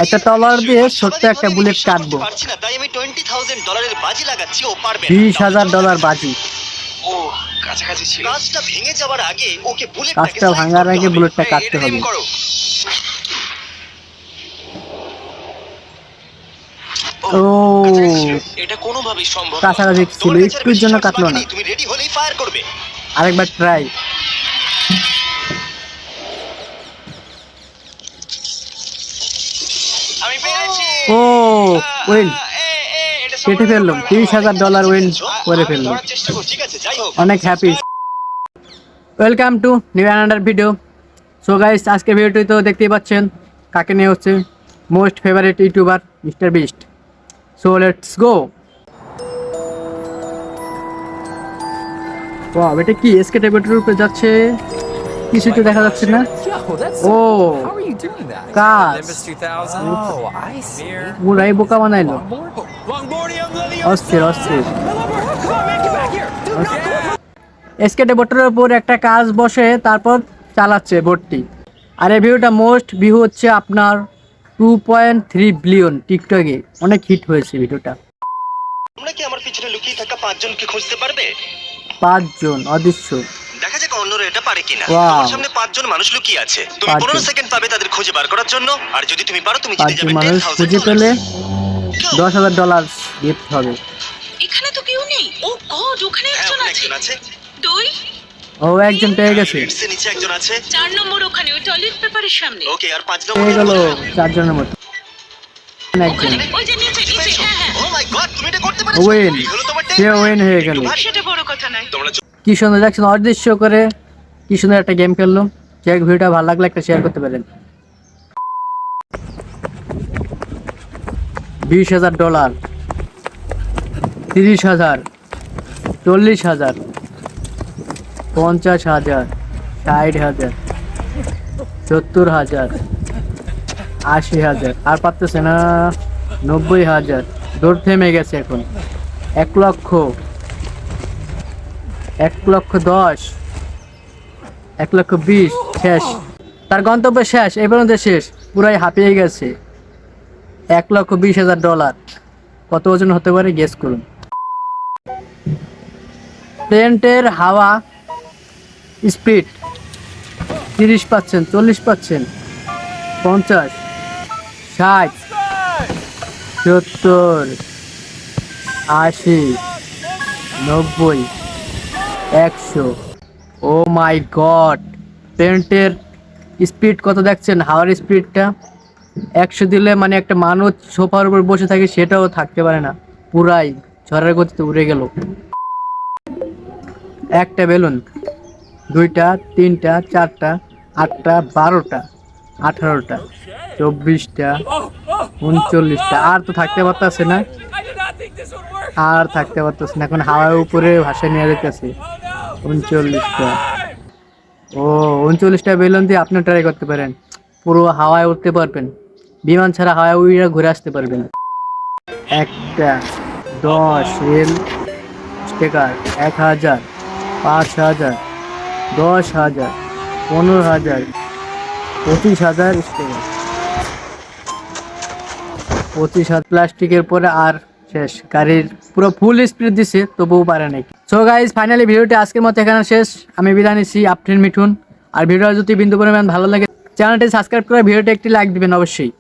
একটা টলার দিয়ে ছোট্ট একটা বুলেট কাটবো। পারছি না, তাই আমি $20,000 বাজি লাগাচ্ছি, ও পারবে না। $20,000 বাজি। ও কাছাকাছি ছিল। কাজটা ভেঙে যাওয়ার আগে ওকে বুলেটটাকে কাজটা স্লাইস ভাঙার করতে আগে হবে। বুলেটটা এই, কাটতে এটা এম হবে। করো। ও এটা কোনোভাবেই সম্ভব নয়। কাছাকাছি ছিল, তোমার কাছে আর একটুর বেশি জন্য shots কাটলো বাকি না। নেই, তুমি রেডি হলেই ফায়ার করবে। আরেকবার ট্রাই। আমি পেরেছি। ও উইন, এটা কেটে সামলাতে ফেললাম। পারবে। $30,000 উইন করে আমি ফেললাম। ধরার চেষ্টা করছি, ঠিক আছে, যাই হোক। অনেক happy. Welcome to new another video. So guys, আজকে ভিডিওটি তো দেখতেই পাচ্ছেন কাকে নিয়ে হচ্ছে, most favourite YouTuber mister beast. So let's go. Wow, এটা কি এসকে টেবিলের উপরে যাচ্ছে, কিছু তো দেখা যাচ্ছে না। ও কাজ পুরাই বোকা বানাইলো। অস্থির অস্থির। এসকে বোটের উপর একটা কাজ বসে, তারপর চালাচ্ছে বোটটি। আর এই ভিডিওটা মোস্ট ভিউ হচ্ছে আপনার 2.3 বিলিয়ন টিকটকে। অনেক হিট হয়েছে ভিডিওটা। তোমরা কি আমার পিছনে লুকিয়ে থাকা 5 জনকে খুঁজতে পারবে? 5 জন অদৃশ্য। দেখা যাক অন্যরা এটা পারে কিনা। Wow. তোমার সামনে 5 জন মানুষ লুকিয়ে আছে। তুমি 5 15 জন। সেকেন্ড পাবে তাদের খুঁজে বার করার জন্য, আর যদি তুমি পারো তুমি 5 জিতে জন যাবে মানুষ খুঁজে $10,000। পেলে $10,000 গিফট হবে। এখানে তো কেউ নেই। ও গড, ওখানে হ্যাঁ, একজন ওখানে আছে। একজন আছে। 2 ও একজন পেয়ে গেছে। রেডসের নিচে একজন আছে। 4 নম্বর ওখানে ওই টয়লেট পেপারের সামনে। ওকে, আর 5 পেয়ে নম্বর গেল 4 জনের মতো। একজন ওখানে ওই যে নিচে নিচে। হ্যাঁ হ্যাঁ, ও মাই গড, তুমি এটা করতে পেরেছো। উইন, এই হলো তোমার সে উইন হয়ে গেল। সেটা বড় কথা নয়। তোমরা কি সুন্দর দেখছেন, অদৃশ্য করে কি সুন্দর একটা গেম খেললো। যে ভিডিওটা ভালো লাগলে একটা শেয়ার করতে পারেন। $20,000, 30,000, 40,000, 50,000, 60,000, 70,000, 80,000, আর পারতেছে না। 90,000, দৌড় থেমে গেছে এখন। 1 লক্ষ, 1,10,000, 1,20,000, শেষ। তার গন্তব্য শেষ, এই পর্যন্ত শেষ, পুরাই হাঁপিয়ে গেছে। $1,20,000 কত ওজন হতে পারে গেস করুন। প্লেনের হাওয়া স্পিড 30%, 40%, 50, 60, 70, 80, 90, 100। ও মাই গড, প্লেনের স্পিড কত দেখছেন? হাওয়ার স্পিডটা 100 দিলে মানে একটা মানুষ সোফার উপর বসে থাকে সেটাও থাকতে পারে না, পুরাই ঝড়ের গতিতে উড়ে গেল। একটা বেলুন, 2টা, 3টা, 4টা, 8টা, 12টা, 18টা, 24টা, 39টা, আর তো থাকতে পারতেছে না, আর থাকতে পারতেছে না। এখন হাওয়ার উপরে ভাসে নিয়ে যেতেছে। 39টা। ও 39টা বেলুন দিয়ে আপনি ট্রাই করতে পারেন, পুরো হাওয়ায় উঠতে পারবেন। বিমান ছাড়া হাওয়ায় উড়ে ঘুরে আসতে পারবেন। একটা 10 রেল স্টিকার, 1,000, 5,000, 10,000, 15,000, 25,000 স্টিকার, 25,000 প্লাস্টিকের পরে আর শেষ। গাড়ির পুরো ফুল স্পিড দিছে তবুও পারে নাই। সো গাইজ, ফাইনালি ভিডিওটি আজকের মতো এখানে শেষ। আমি বিদায় নিচ্ছি, আফরিন মিঠুন। আর ভিডিও যদি বিন্দু পরিমাণ ভালো লাগে চ্যানেলটি সাবস্ক্রাইব করে ভিডিওটি একটি লাইক দিবেন অবশ্যই।